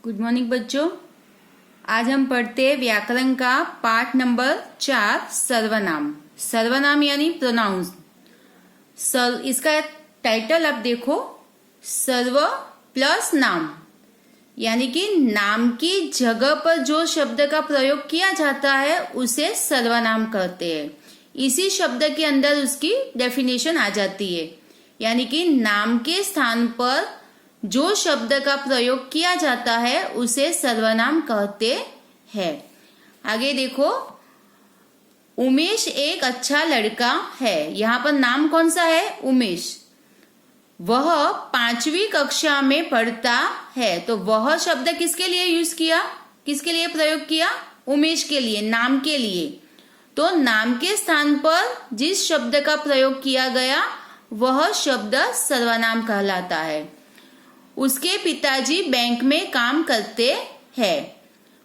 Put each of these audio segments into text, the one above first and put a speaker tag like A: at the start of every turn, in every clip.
A: Good morning बच्चों। आज हम पढ़ते हैं व्याकरण का पाठ नंबर 4 सर्वनाम। सर्वनाम यानी प्रोनाउंस। इसका टाइटल आप देखो, सर्व प्लस नाम, यानी कि नाम की जगह पर जो शब्द का प्रयोग किया जाता है उसे सर्वनाम कहते हैं। इसी शब्द के अंदर उसकी डेफिनेशन आ जाती है, यानी कि नाम के स्थान पर जो शब्द का प्रयोग किया जाता है उसे सर्वनाम कहते हैं। आगे देखो, उमेश एक अच्छा लड़का है। यहाँ पर नाम कौन सा है? उमेश। वह 5वीं कक्षा में पढ़ता है। तो वह शब्द किसके लिए यूज किया, किसके लिए प्रयोग किया? उमेश के लिए, नाम के लिए। तो नाम के स्थान पर जिस शब्द का प्रयोग किया गया वह शब्द सर्वनाम कहलाता है। उसके पिताजी बैंक में काम करते हैं।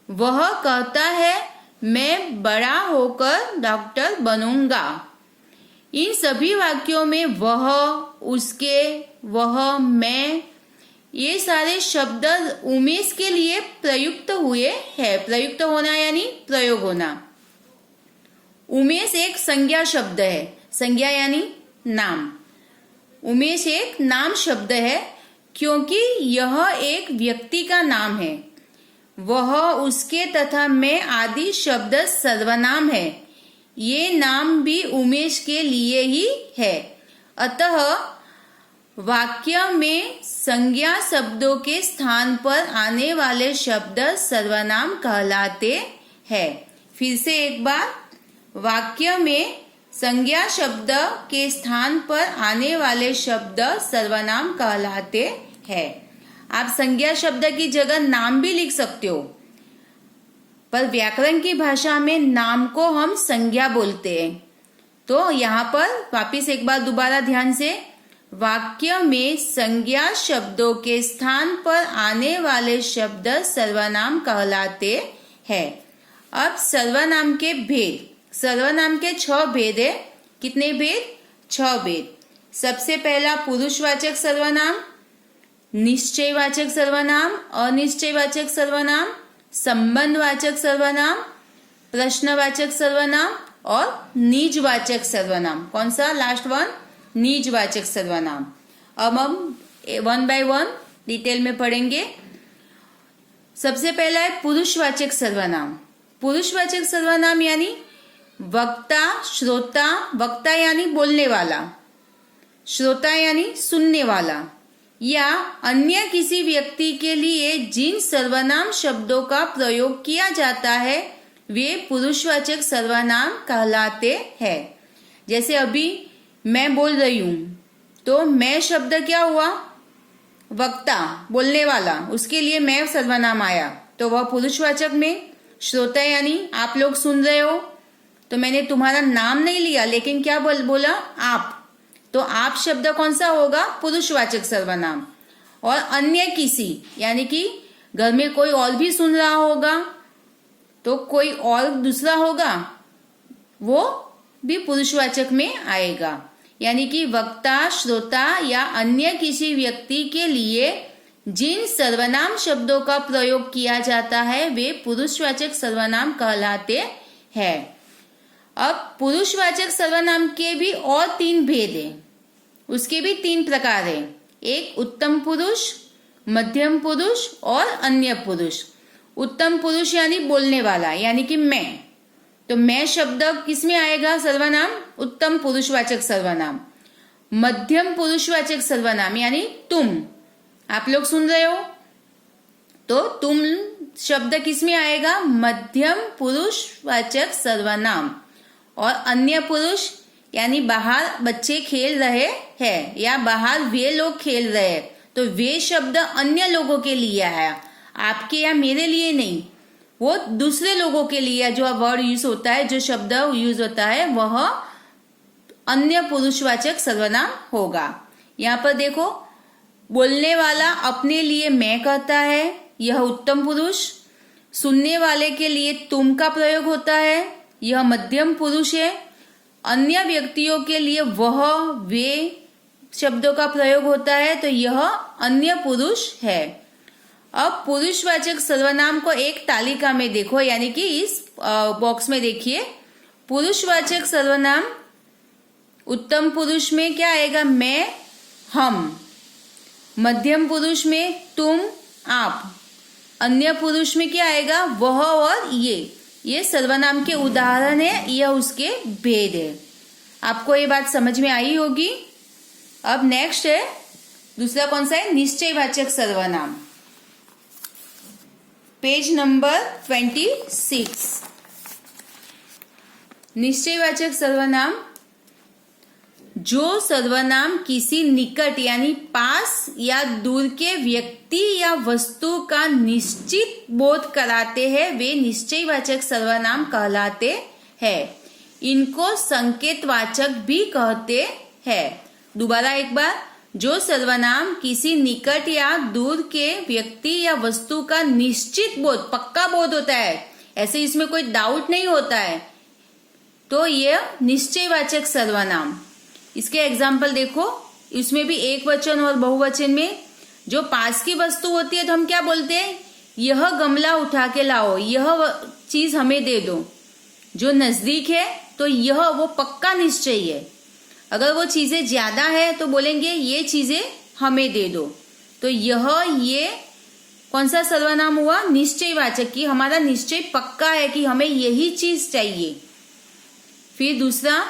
A: वह कहता है मैं बड़ा होकर डॉक्टर बनूंगा। इन सभी वाक्यों में वह, उसके, वह, मैं, ये सारे शब्द उमेश के लिए प्रयुक्त हुए हैं। प्रयुक्त होना यानी प्रयोग होना। उमेश एक संज्ञा शब्द है। संज्ञा यानी नाम। उमेश एक नाम शब्द है क्योंकि यह एक व्यक्ति का नाम है। वह, उसके तथा मैं आदि शब्द सर्वनाम है। ये नाम भी उमेश के लिए ही है। अतः वाक्य में संज्ञा शब्दों के स्थान पर आने वाले शब्द सर्वनाम कहलाते हैं। फिर से एक बार, वाक्य में संज्ञा शब्द के स्थान पर आने वाले शब्द सर्वनाम कहलाते हैं। आप संज्ञा शब्द की जगह नाम भी लिख सकते हो, पर व्याकरण की भाषा में नाम को हम संज्ञा बोलते हैं। तो यहाँ पर वापिस एक बार दोबारा ध्यान से, वाक्य में संज्ञा शब्दों के स्थान पर आने वाले शब्द सर्वनाम कहलाते हैं। अब सर्वनाम के भेद। सर्वनाम के 6 भेद है। कितने भेद? 6 भेद। सबसे पहला पुरुषवाचक सर्वनाम, निश्चयवाचक सर्वनाम, अनिश्चयवाचक सर्वनाम, संबंधवाचक सर्वनाम, प्रश्नवाचक सर्वनाम और निजवाचक सर्वनाम। कौन सा? लास्ट वन, निजवाचक सर्वनाम। अब हम 1 बाय 1 डिटेल में पढ़ेंगे। सबसे पहला है पुरुषवाचक सर्वनाम। पुरुषवाचक सर्वनाम यानी वक्ता, श्रोता, वक्ता यानी बोलने वाला, श्रोता यानी सुनने वाला, या अन्य किसी व्यक्ति के लिए जिन सर्वनाम शब्दों का प्रयोग किया जाता है वे पुरुषवाचक सर्वनाम कहलाते हैं। जैसे अभी मैं बोल रही हूं, तो मैं शब्द क्या हुआ? वक्ता, बोलने वाला, उसके लिए मैं सर्वनाम आया, तो वह पुरुषवाचक में। श्रोता यानी आप लोग सुन रहे हो, तो मैंने तुम्हारा नाम नहीं लिया, लेकिन क्या बोला? आप। तो आप शब्द कौन सा होगा? पुरुषवाचक सर्वनाम। और अन्य किसी, यानी कि घर में कोई और भी सुन रहा होगा, तो कोई और दूसरा होगा, वो भी पुरुषवाचक में आएगा। यानी कि वक्ता, श्रोता या अन्य किसी व्यक्ति के लिए जिन सर्वनाम शब्दों का प्रयोग किया जाता है वे पुरुषवाचक सर्वनाम कहलाते हैं। अब पुरुषवाचक सर्वनाम के भी और 3 भेद हैं। उसके भी 3 प्रकार हैं। एक उत्तम पुरुष, मध्यम पुरुष और अन्य पुरुष। उत्तम पुरुष यानी बोलने वाला, यानी कि मैं। तो मैं शब्द किस में आएगा? सर्वनाम, उत्तम पुरुषवाचक सर्वनाम। मध्यम पुरुषवाचक सर्वनाम यानी तुम, आप लोग सुन रहे हो, तो तुम शब्द किस में आएगा? मध्यम पुरुषवाचक सर्वनाम। और अन्य पुरुष यानी बाहर बच्चे खेल रहे हैं या बाहर वे लोग खेल रहे हैं, तो वे शब्द अन्य लोगों के लिए आया, आपके या मेरे लिए नहीं। वो दूसरे लोगों के लिए जो वर्ड यूज होता है, जो शब्द यूज होता है, वह अन्य पुरुषवाचक सर्वनाम होगा। यहाँ पर देखो, बोलने वाला अपने लिए मैं कहता है, यह उत्तम पुरुष। सुनने वाले के लिए तुम का प्रयोग होता है, यह मध्यम पुरुष है। अन्य व्यक्तियों के लिए वह, वे शब्दों का प्रयोग होता है, तो यह अन्य पुरुष है। अब पुरुषवाचक सर्वनाम को एक तालिका में देखो, यानी कि इस बॉक्स में देखिए। पुरुषवाचक सर्वनाम उत्तम पुरुष में क्या आएगा? मैं, हम। मध्यम पुरुष में तुम, आप। अन्य पुरुष में क्या आएगा? वह और ये सर्वनाम के उदाहरण है, यह उसके भेद है। आपको ये बात समझ में आई होगी। अब नेक्स्ट है, दूसरा कौन सा है? निश्चयवाचक सर्वनाम, पेज नंबर 26। निश्चयवाचक सर्वनाम, जो सर्वनाम किसी निकट यानी पास या दूर के व्यक्ति या वस्तु का निश्चित बोध कराते हैं, वे निश्चयवाचक सर्वनाम कहलाते हैं। इनको संकेतवाचक भी कहते हैं। दोबारा एक बार, जो सर्वनाम किसी निकट या दूर के व्यक्ति या वस्तु का निश्चित बोध, पक्का बोध होता है, ऐसे इसमें कोई डाउट नहीं होता है, तो यह निश्चयवाचक सर्वनाम। इसके एग्जाम्पल देखो, इसमें भी एक वचन और बहुवचन में जो पास की वस्तु होती है तो हम क्या बोलते हैं? यह गमला उठा के लाओ, यह चीज हमें दे दो। जो नजदीक है तो यह वो पक्का निश्चय है। अगर वो चीजें ज्यादा है तो बोलेंगे ये चीजें हमें दे दो। तो ये कौन सा सर्वनाम हुआ? निश्चयवाचक, की हमारा निश्चय पक्का है कि हमें यही चीज चाहिए। फिर दूसरा,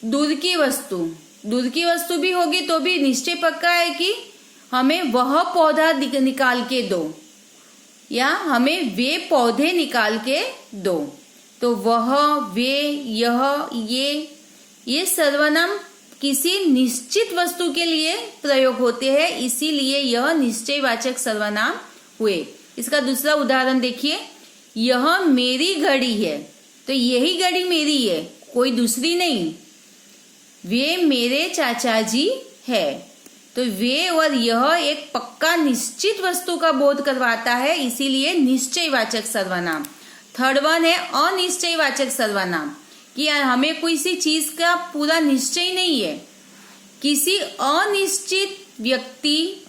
A: दूर की वस्तु। दूर की वस्तु भी होगी तो भी निश्चय पक्का है कि हमें वह पौधा निकाल के दो, या हमें वे पौधे निकाल के दो। तो वह, वे, यह, ये सर्वनाम किसी निश्चित वस्तु के लिए प्रयोग होते हैं, इसीलिए यह निश्चयवाचक सर्वनाम हुए। इसका दूसरा उदाहरण देखिए, यह मेरी घड़ी है, तो यही घड़ी मेरी है, कोई दूसरी नहीं। वे मेरे चाचा जी है, तो वे और यह एक पक्का निश्चित वस्तु का बोध करवाता है, इसीलिए निश्चयवाचक सर्वनाम। थर्ड वन है अनिश्चयवाचक सर्वनाम, कि हमें किसी चीज का पूरा निश्चय नहीं है। किसी अनिश्चित व्यक्ति,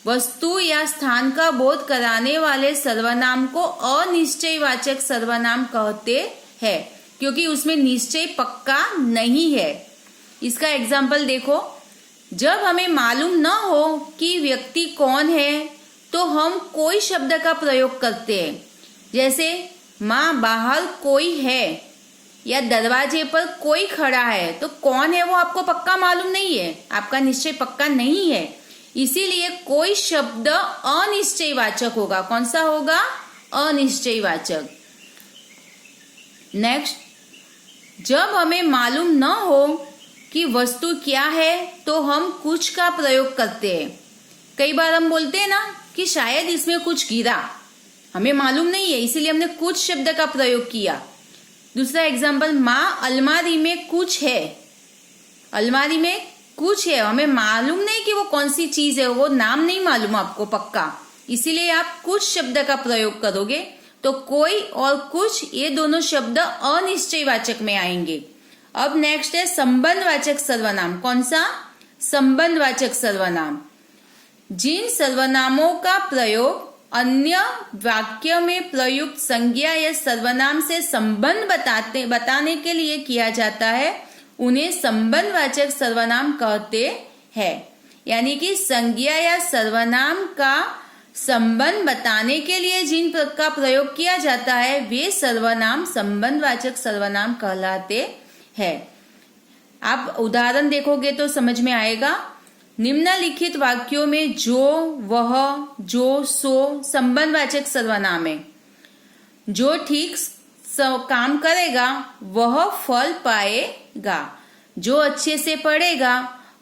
A: वस्तु या स्थान का बोध कराने वाले सर्वनाम को अनिश्चयवाचक सर्वनाम कहते हैं, क्योंकि उसमें निश्चय पक्का नहीं है। इसका एग्जाम्पल देखो, जब हमें मालूम न हो कि व्यक्ति कौन है तो हम कोई शब्द का प्रयोग करते हैं, जैसे माँ बाहर कोई है या दरवाजे पर कोई खड़ा है, तो कौन है वो आपको पक्का मालूम नहीं है, आपका निश्चय पक्का नहीं है, इसीलिए कोई शब्द अनिश्चयवाचक होगा। कौन सा होगा? अनिश्चयवाचक। नेक्स्ट, जब हमें मालूम न हो कि वस्तु क्या है तो हम कुछ का प्रयोग करते हैं। कई बार हम बोलते हैं ना कि शायद इसमें कुछ गिरा, हमें मालूम नहीं है, इसीलिए हमने कुछ शब्द का प्रयोग किया। दूसरा एग्जाम्पल, माँ अलमारी में कुछ है। अलमारी में कुछ है, हमें मालूम नहीं कि वो कौन सी चीज है, वो नाम नहीं मालूम आपको पक्का, इसीलिए आप कुछ शब्द का प्रयोग करोगे। तो कोई और कुछ, ये दोनों शब्द अनिश्चयवाचक में आएंगे। अब नेक्स्ट है संबंधवाचक सर्वनाम। कौन सा? संबंधवाचक सर्वनाम। जिन सर्वनामों का प्रयोग अन्य वाक्य में प्रयुक्त संज्ञा या सर्वनाम से संबंध बताने के लिए किया जाता है, उन्हें संबंधवाचक सर्वनाम कहते हैं। यानी कि संज्ञा या सर्वनाम का संबंध बताने के लिए जिन का प्रयोग किया जाता है, वे सर्वनाम संबंधवाचक सर्वनाम कहलाते हैं। आप उदाहरण देखोगे तो समझ में आएगा। निम्नलिखित वाक्यों में जो, वह, जो, सो संबंधवाचक सर्वनाम है। जो ठीक काम करेगा वह फल पाएगा, जो अच्छे से पढ़ेगा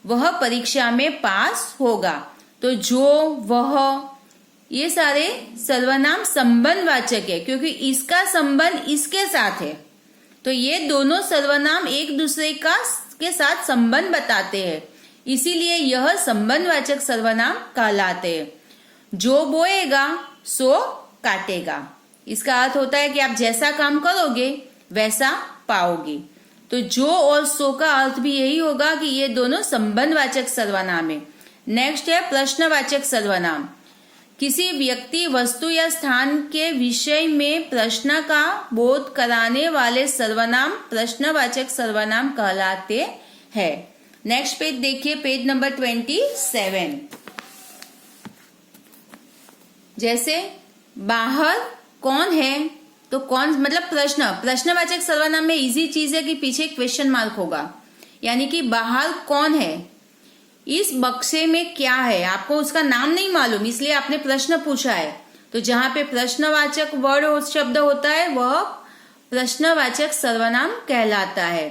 A: वह परीक्षा में पास होगा। तो जो, वह, ये सारे सर्वनाम संबंधवाचक है, क्योंकि इसका संबंध इसके साथ है। तो ये दोनों सर्वनाम एक दूसरे के साथ संबंध बताते हैं, इसीलिए यह संबंधवाचक सर्वनाम कहलाते हैं। जो बोएगा सो काटेगा, इसका अर्थ होता है कि आप जैसा काम करोगे वैसा पाओगे। तो जो और सो का अर्थ भी यही होगा कि ये दोनों संबंधवाचक सर्वनाम है। नेक्स्ट है प्रश्नवाचक सर्वनाम। किसी व्यक्ति, वस्तु या स्थान के विषय में प्रश्न का बोध कराने वाले सर्वनाम प्रश्नवाचक सर्वनाम कहलाते हैं। नेक्स्ट पेज देखिए, पेज नंबर 27। जैसे बाहर कौन है, तो कौन मतलब प्रश्नवाचक सर्वनाम में इजी चीज है कि पीछे क्वेश्चन मार्क होगा, यानी कि बाहर कौन है, इस बक्से में क्या है, आपको उसका नाम नहीं मालूम इसलिए आपने प्रश्न पूछा है, तो जहां पे प्रश्नवाचक वर्ड शब्द होता है वह प्रश्नवाचक सर्वनाम कहलाता है।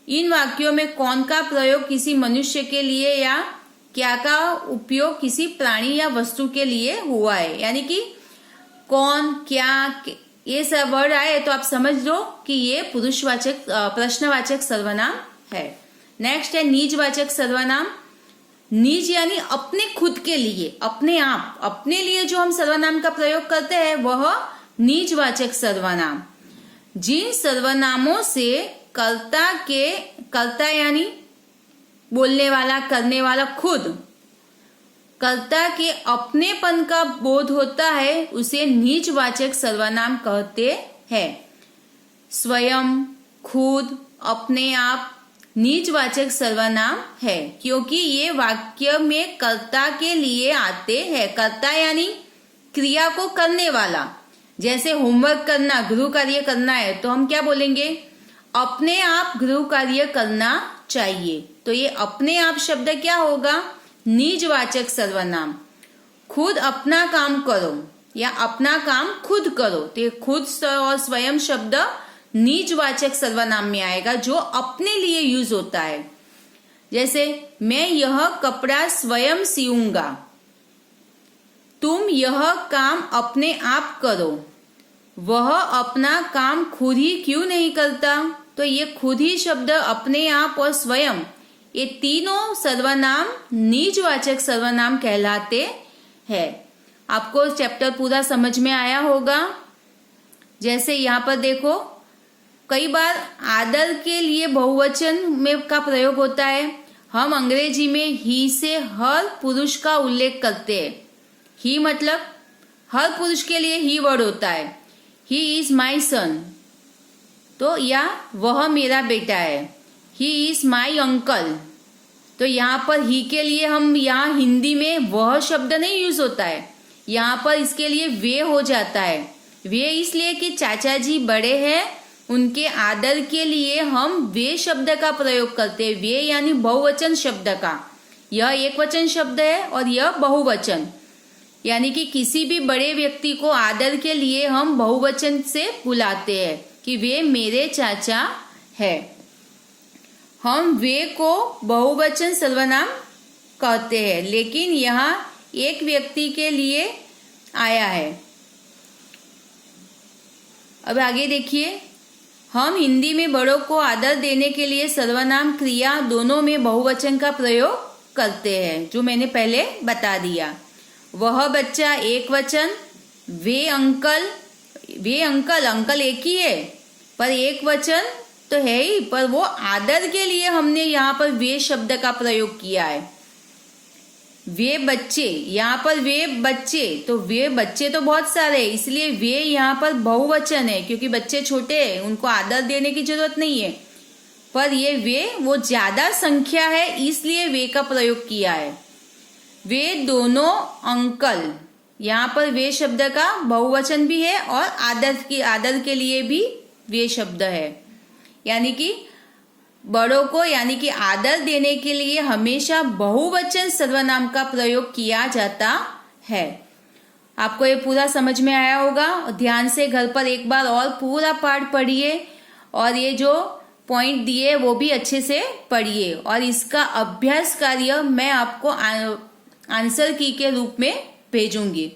A: इन वाक्यों में कौन का प्रयोग किसी मनुष्य के लिए या क्या का उपयोग किसी प्राणी या वस्तु के लिए हुआ है, यानी कि कौन, क्या, ये सब वर्ड आए तो आप समझ लो कि ये पुरुषवाचक प्रश्नवाचक सर्वनाम है। नेक्स्ट है निजवाचक सर्वनाम। निज यानी अपने खुद के लिए, अपने आप, अपने लिए जो हम सर्वनाम का प्रयोग करते हैं वह निजवाचक सर्वनाम। जिन सर्वनामों से कर्ता यानी बोलने वाला, करने वाला, खुद कर्ता के अपनेपन का बोध होता है उसे निजवाचक सर्वनाम कहते हैं। स्वयं, खुद, अपने आप निजवाचक सर्वनाम है क्योंकि ये वाक्य में कर्ता के लिए आते हैं। कर्ता यानी क्रिया को करने वाला, जैसे होमवर्क करना, गृह कार्य करना है तो हम क्या बोलेंगे, अपने आप गृह कार्य करना चाहिए, तो ये अपने आप शब्द क्या होगा, निजवाचक सर्वनाम। खुद अपना काम करो या अपना काम खुद करो, तो ये खुद और स्वयं शब्द निजवाचक सर्वनाम में आएगा जो अपने लिए यूज होता है। जैसे मैं यह कपड़ा स्वयं सीऊंगा, तुम यह काम अपने आप करो, वह अपना काम खुद ही क्यों नहीं करता, तो ये खुद ही शब्द, अपने आप और स्वयं, ये तीनों सर्वनाम निजवाचक सर्वनाम कहलाते हैं। आपको चैप्टर पूरा समझ में आया होगा। जैसे यहाँ पर देखो, कई बार आदर के लिए बहुवचन में का प्रयोग होता है। हम अंग्रेजी में ही से हर पुरुष का उल्लेख करते हैं। ही मतलब हर पुरुष के लिए ही वर्ड होता है, ही इज माई सन, तो या वह मेरा बेटा है, ही इज माई अंकल, तो यहाँ पर ही के लिए हम यहाँ हिंदी में वह शब्द नहीं यूज होता है, यहाँ पर इसके लिए वे हो जाता है। वे इसलिए कि चाचा जी बड़े हैं, उनके आदर के लिए हम वे शब्द का प्रयोग करते हैं। वे यानी बहुवचन शब्द का, यह एक वचन शब्द है और यह बहुवचन, यानी कि किसी भी बड़े व्यक्ति को आदर के लिए हम बहुवचन से बुलाते हैं कि वे मेरे चाचा है। हम वे को बहुवचन सर्वनाम कहते हैं, लेकिन यहाँ एक व्यक्ति के लिए आया है। अब आगे देखिए, हम हिंदी में बड़ों को आदर देने के लिए सर्वनाम क्रिया दोनों में बहुवचन का प्रयोग करते हैं, जो मैंने पहले बता दिया। वह बच्चा एक वचन, वे अंकल, अंकल एक ही है पर एक वचन तो है ही, पर वो आदर के लिए हमने यहाँ पर वे शब्द का प्रयोग किया है। वे बच्चे, यहाँ पर वे बच्चे, तो वे बच्चे तो बहुत सारे हैं, इसलिए वे यहाँ पर बहुवचन है क्योंकि बच्चे छोटे हैं, उनको आदर देने की जरूरत नहीं है, पर ये वे वो ज्यादा संख्या है इसलिए वे का प्रयोग किया है। वे दोनों अंकल, यहाँ पर वे शब्द का बहुवचन भी है और आदर के लिए भी वे शब्द है, यानी कि बड़ों को यानी कि आदर देने के लिए हमेशा बहुवचन सर्वनाम का प्रयोग किया जाता है। आपको ये पूरा समझ में आया होगा। ध्यान से घर पर एक बार और पूरा पाठ पढ़िए और ये जो पॉइंट दिए वो भी अच्छे से पढ़िए और इसका अभ्यास कार्य मैं आपको आंसर की के रूप में भेजूंगी।